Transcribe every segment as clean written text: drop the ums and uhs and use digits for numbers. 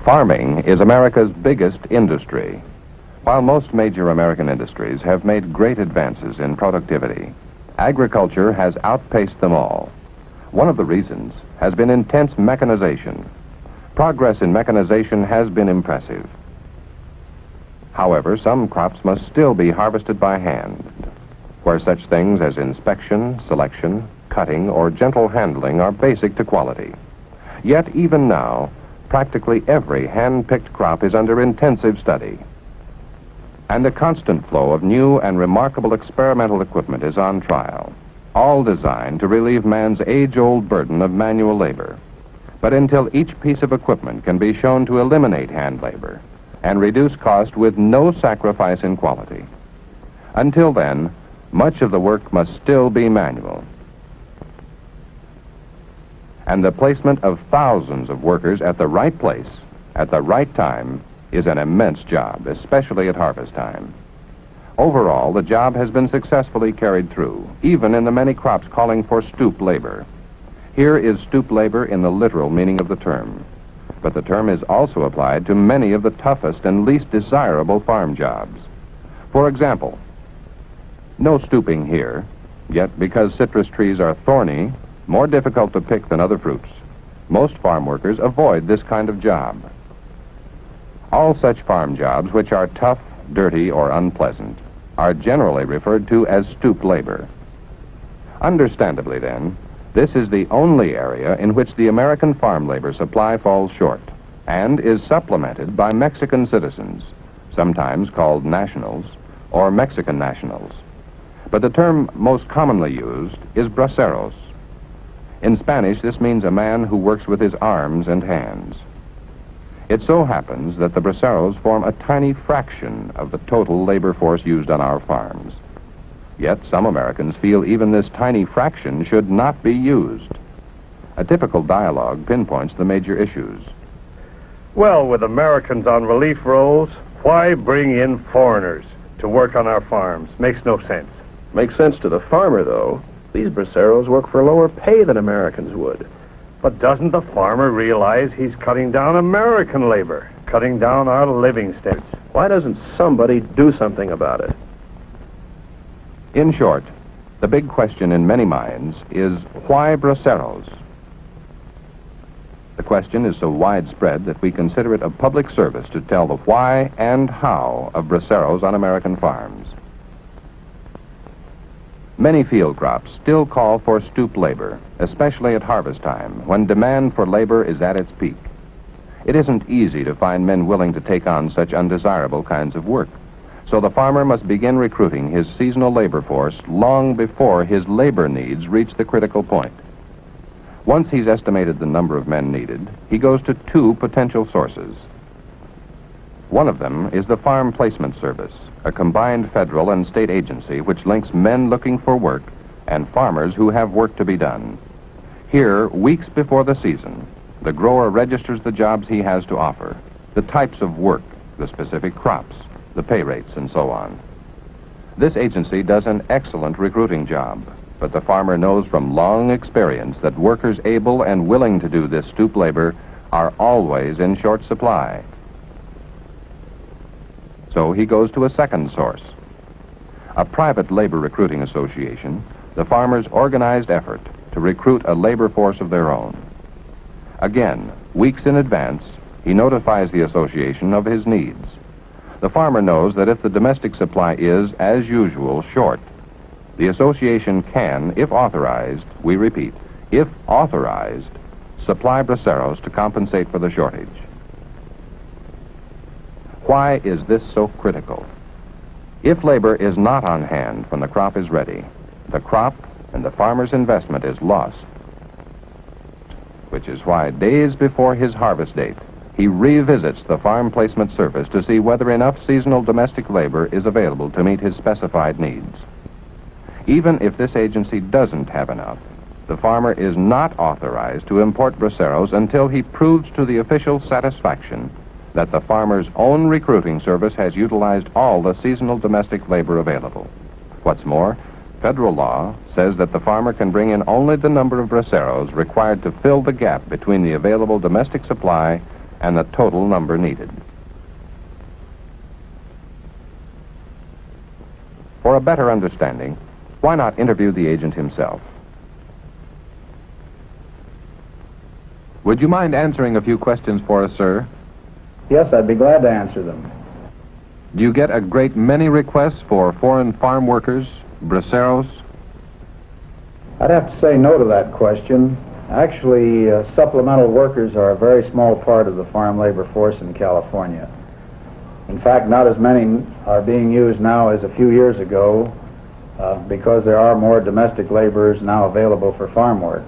Farming is America's biggest industry. While most major American industries have made great advances in productivity, agriculture has outpaced them all. One of the reasons has been intense mechanization. Progress in mechanization has been impressive. However, some crops must still be harvested by hand, where such things as inspection, selection, cutting, or gentle handling are basic to quality. Yet even now, practically every hand-picked crop is under intensive study. And a constant flow of new and remarkable experimental equipment is on trial, all designed to relieve man's age-old burden of manual labor. But until each piece of equipment can be shown to eliminate hand labor and reduce cost with no sacrifice in quality, until then, much of the work must still be manual. And the placement of thousands of workers at the right place, at the right time, is an immense job, especially at harvest time. Overall, the job has been successfully carried through, even in the many crops calling for stoop labor. Here is stoop labor in the literal meaning of the term, but the term is also applied to many of the toughest and least desirable farm jobs. For example, no stooping here, yet because citrus trees are thorny, more difficult to pick than other fruits, most farm workers avoid this kind of job. All such farm jobs which are tough, dirty, or unpleasant are generally referred to as stoop labor. Understandably, then, this is the only area in which the American farm labor supply falls short and is supplemented by Mexican citizens, sometimes called nationals or Mexican nationals. But the term most commonly used is braceros. In Spanish, this means a man who works with his arms and hands. It so happens that the braceros form a tiny fraction of the total labor force used on our farms. Yet some Americans feel even this tiny fraction should not be used. A typical dialogue pinpoints the major issues. Well, with Americans on relief rolls, why bring in foreigners to work on our farms? Makes no sense. Makes sense to the farmer, though. These braceros work for lower pay than Americans would. But doesn't the farmer realize he's cutting down American labor, cutting down our living standards? Why doesn't somebody do something about it? In short, the big question in many minds is, why braceros? The question is so widespread that we consider it a public service to tell the why and how of braceros on American farms. Many field crops still call for stoop labor, especially at harvest time, when demand for labor is at its peak. It isn't easy to find men willing to take on such undesirable kinds of work, so the farmer must begin recruiting his seasonal labor force long before his labor needs reach the critical point. Once he's estimated the number of men needed, he goes to two potential sources. One of them is the Farm Placement Service, a combined federal and state agency which links men looking for work and farmers who have work to be done. Here, weeks before the season, the grower registers the jobs he has to offer, the types of work, the specific crops, the pay rates, and so on. This agency does an excellent recruiting job, but the farmer knows from long experience that workers able and willing to do this stoop labor are always in short supply. So he goes to a second source, a private labor recruiting association, the farmers' organized effort to recruit a labor force of their own. Again, weeks in advance, he notifies the association of his needs. The farmer knows that if the domestic supply is, as usual, short, the association can, if authorized, we repeat, if authorized, supply braceros to compensate for the shortage. Why is this so critical? If labor is not on hand when the crop is ready, the crop, and the farmer's investment is lost. Which is why days before his harvest date, he revisits the Farm Placement Service to see whether enough seasonal domestic labor is available to meet his specified needs. Even if this agency doesn't have enough, the farmer is not authorized to import braceros until he proves to the official's satisfaction that the farmer's own recruiting service has utilized all the seasonal domestic labor available. What's more, federal law says that the farmer can bring in only the number of braceros required to fill the gap between the available domestic supply and the total number needed. For a better understanding, why not interview the agent himself? Would you mind answering a few questions for us, sir? Yes, I'd be glad to answer them. Do you get a great many requests for foreign farm workers, braceros? I'd have to say no to that question. Actually, supplemental workers are a very small part of the farm labor force in California. In fact, not as many are being used now as a few years ago because there are more domestic laborers now available for farm work.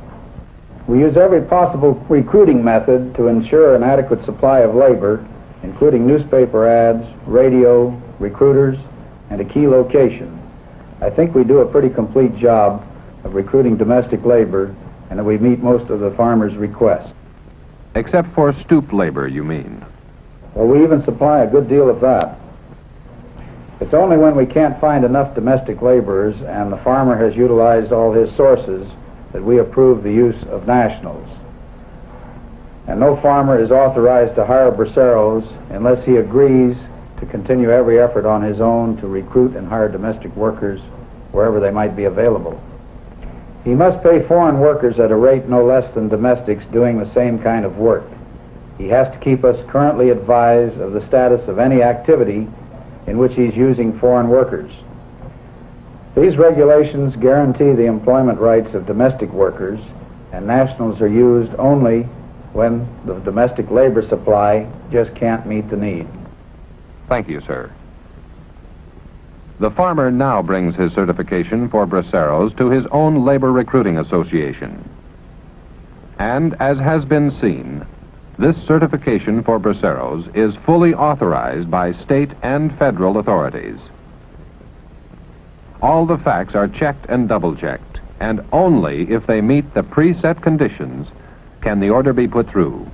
We use every possible recruiting method to ensure an adequate supply of labor, including newspaper ads, radio, recruiters, and a key location. I think we do a pretty complete job of recruiting domestic labor and that we meet most of the farmers' requests. Except for stoop labor, you mean? Well, we even supply a good deal of that. It's only when we can't find enough domestic laborers and the farmer has utilized all his sources that we approve the use of nationals. And no farmer is authorized to hire braceros unless he agrees to continue every effort on his own to recruit and hire domestic workers wherever they might be available. He must pay foreign workers at a rate no less than domestics doing the same kind of work. He has to keep us currently advised of the status of any activity in which he's using foreign workers. These regulations guarantee the employment rights of domestic workers, and nationals are used only when the domestic labor supply just can't meet the need. Thank you, sir. The farmer now brings his certification for braceros to his own labor recruiting association. And as has been seen, this certification for braceros is fully authorized by state and federal authorities. All the facts are checked and double-checked, and only if they meet the preset conditions can the order be put through.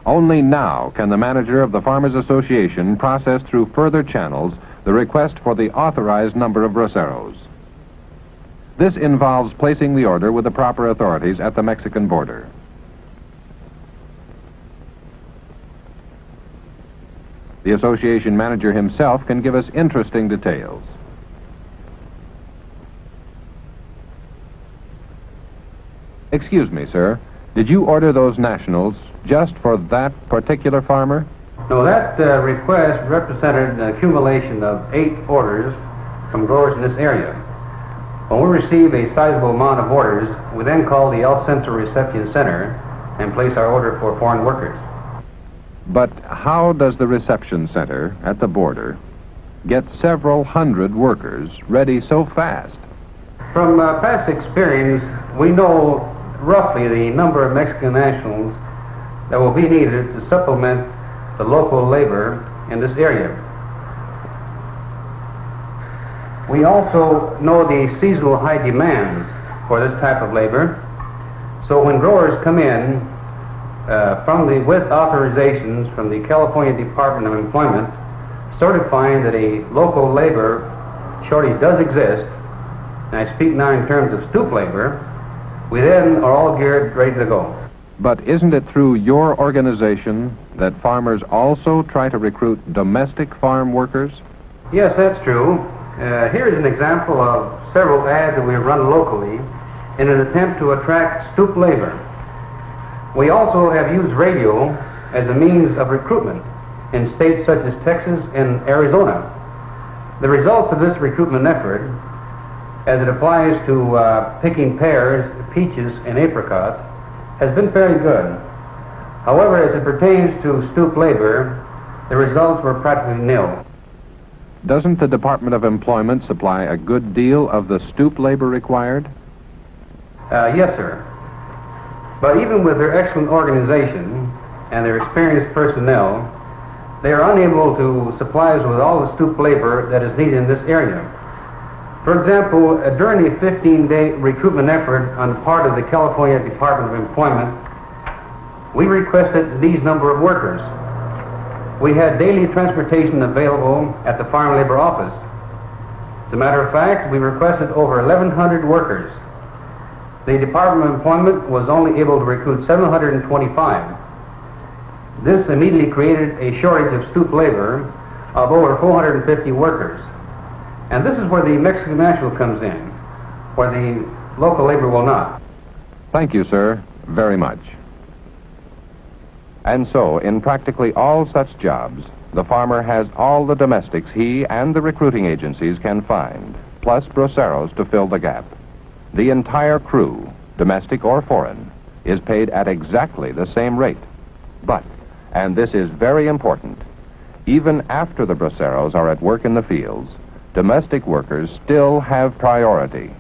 Only now can the manager of the Farmers Association process through further channels the request for the authorized number of braceros. This involves placing the order with the proper authorities at the Mexican border. The association manager himself can give us interesting details. Excuse me, sir. Did you order those nationals just for that particular farmer? No, that request represented an accumulation of 8 orders from growers in this area. When we receive a sizable amount of orders, we then call the El Centro Reception Center and place our order for foreign workers. But how does the reception center at the border get several hundred workers ready so fast? From past experience, we know roughly the number of Mexican nationals that will be needed to supplement the local labor in this area. We also know the seasonal high demands for this type of labor. So when growers come in with authorizations from the California Department of Employment certifying that a local labor shortage does exist, and I speak now in terms of stoop labor, we then are all geared, ready to go. But isn't it through your organization that farmers also try to recruit domestic farm workers? Yes, that's true. Here's an example of several ads that we run locally in an attempt to attract stoop labor. We also have used radio as a means of recruitment. in states such as Texas and Arizona. The results of this recruitment effort, as it applies to picking pears, peaches, and apricots, has been fairly good. However, as it pertains to stoop labor, the results were practically nil. Doesn't the Department of Employment supply a good deal of the stoop labor required? Yes, sir. But even with their excellent organization and their experienced personnel, they are unable to supply us with all the stoop labor that is needed in this area. For example, during the 15-day recruitment effort on the part of the California Department of Employment, we requested these number of workers. We had daily transportation available at the Farm Labor Office. As a matter of fact, we requested over 1,100 workers. The Department of Employment was only able to recruit 725. This immediately created a shortage of stoop labor of over 450 workers. And this is where the Mexican National comes in, where the local labor will not. Thank you, sir, very much. And so, in practically all such jobs, the farmer has all the domestics he and the recruiting agencies can find, plus braceros to fill the gap. The entire crew, domestic or foreign, is paid at exactly the same rate. But, and this is very important, even after the braceros are at work in the fields, domestic workers still have priority.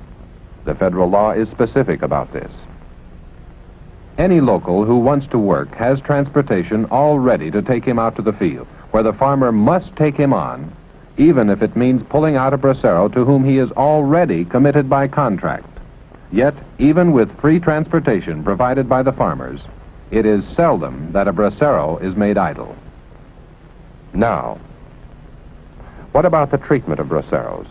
The federal law is specific about this. Any local who wants to work has transportation all ready to take him out to the field, where the farmer must take him on, even if it means pulling out a bracero to whom he is already committed by contract. Yet, even with free transportation provided by the farmers, it is seldom that a bracero is made idle. Now, what about the treatment of braceros?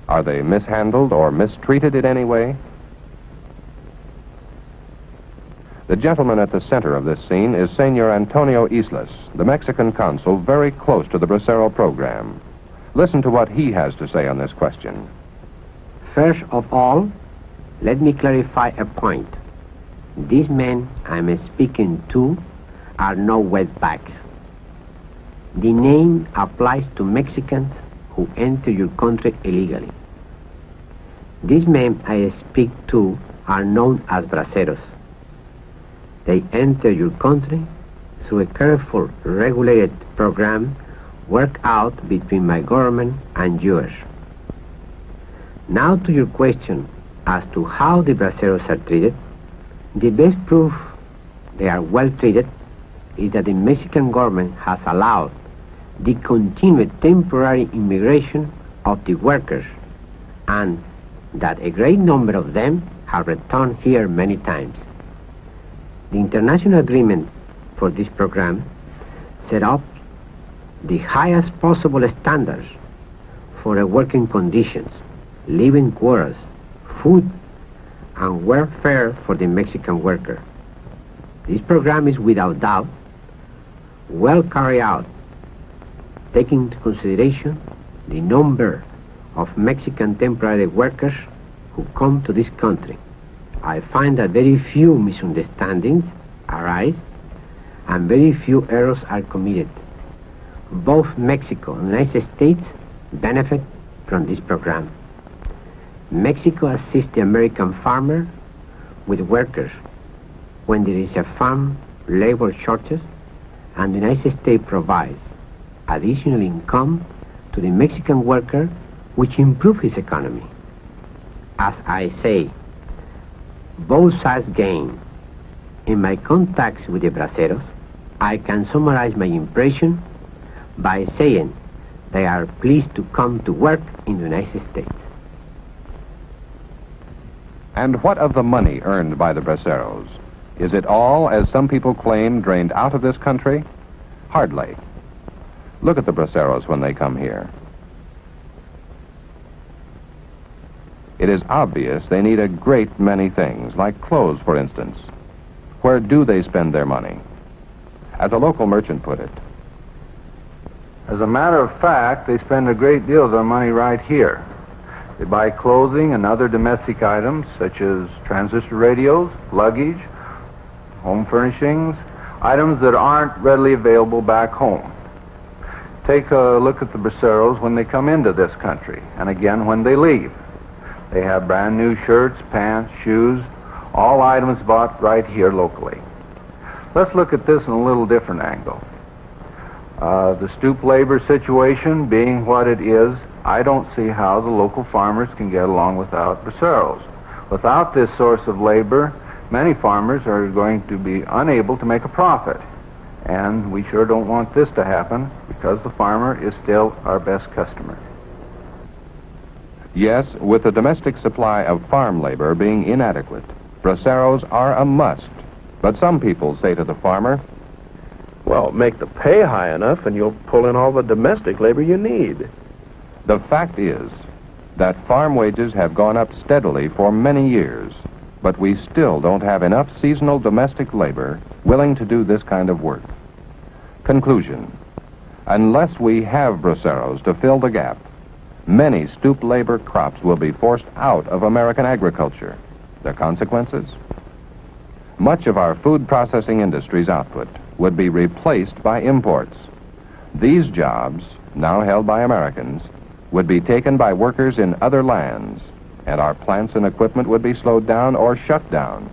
Are they mishandled or mistreated in any way? The gentleman at the center of this scene is Senor Antonio Islas, the Mexican consul very close to the bracero program. Listen to what he has to say on this question. First of all, let me clarify a point. These men I'm speaking to are no wetbacks. The name applies to Mexicans who enter your country illegally. These men I speak to are known as braceros. They enter your country through a careful, regulated program worked out between my government and yours. Now to your question as to how the braceros are treated, the best proof they are well treated is that the Mexican government has allowed the continued temporary immigration of the workers, and that a great number of them have returned here many times. The international agreement for this program set up the highest possible standards for the working conditions, living quarters, food, and welfare for the Mexican worker. This program is without doubt well carried out, taking into consideration the number of Mexican temporary workers who come to this country. I find that very few misunderstandings arise and very few errors are committed. Both Mexico and the United States benefit from this program. Mexico assists the American farmer with workers when there is a farm labor shortage, and the United States provides additional income to the Mexican worker, which improves his economy. As I say, both sides gain. In my contacts with the braceros, I can summarize my impression by saying they are pleased to come to work in the United States. And what of the money earned by the braceros? Is it all, as some people claim, drained out of this country? Hardly. Look at the braceros when they come here. It is obvious they need a great many things, like clothes, for instance. Where do they spend their money? As a local merchant put it, As a matter of fact, they spend a great deal of their money right here. They buy clothing and other domestic items such as transistor radios, luggage, home furnishings, items that aren't readily available back home. Take a look at the Braceros when they come into this country, and again when they leave. They have brand new shirts, pants, shoes, all items bought right here locally. Let's look at this in a little different angle. The stoop labor situation being what it is, I don't see how the local farmers can get along without Braceros. Without this source of labor, many farmers are going to be unable to make a profit. And we sure don't want this to happen because the farmer is still our best customer. Yes, with the domestic supply of farm labor being inadequate, Braceros are a must. But some people say to the farmer, Well, make the pay high enough and you'll pull in all the domestic labor you need. the fact is that farm wages have gone up steadily for many years, but we still don't have enough seasonal domestic labor willing to do this kind of work. Conclusion: unless we have Braceros to fill the gap, many stoop labor crops will be forced out of American agriculture. The consequences? Much of our food processing industry's output would be replaced by imports. These jobs, now held by Americans, would be taken by workers in other lands, and our plants and equipment would be slowed down or shut down.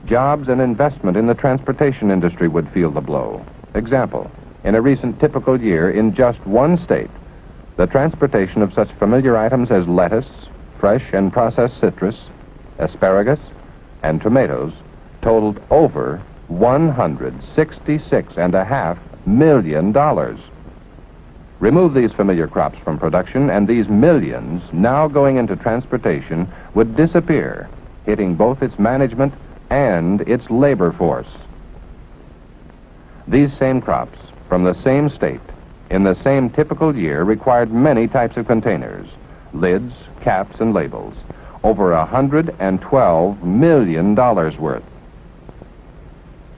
Jobs and investment in the transportation industry would feel the blow. Example: in a recent typical year in just one state, the transportation of such familiar items as lettuce, fresh and processed citrus, asparagus, and tomatoes totaled over $166.5 million. Remove these familiar crops from production, and these millions now going into transportation would disappear, hitting both its management and its labor force. These same crops from the same state in the same typical year required many types of containers, lids, caps, and labels, over $112 million worth.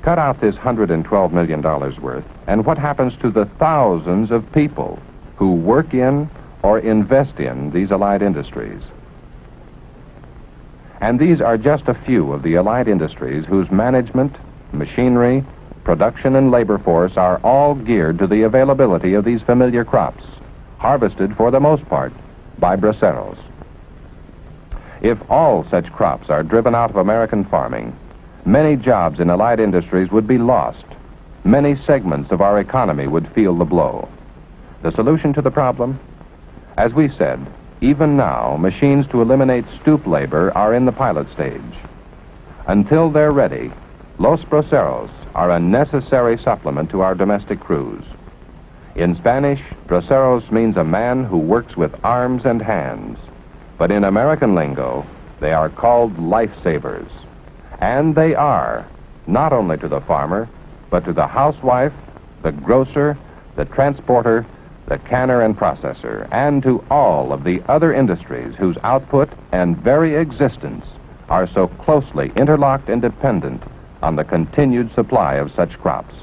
Cut out this $112 million worth, and what happens to the thousands of people who work in or invest in these allied industries? And these are just a few of the allied industries whose management, machinery, production, and labor force are all geared to the availability of these familiar crops, harvested for the most part by Braceros. If all such crops are driven out of American farming, many jobs in allied industries would be lost. Many segments of our economy would feel the blow. The solution to the problem? As we said, even now, machines to eliminate stoop labor are in the pilot stage. Until they're ready, Los Braceros are a necessary supplement to our domestic crews. In Spanish, Braceros means a man who works with arms and hands. But in American lingo, they are called lifesavers. And they are, not only to the farmer, but to the housewife, the grocer, the transporter, the canner and processor, and to all of the other industries whose output and very existence are so closely interlocked and dependent on the continued supply of such crops.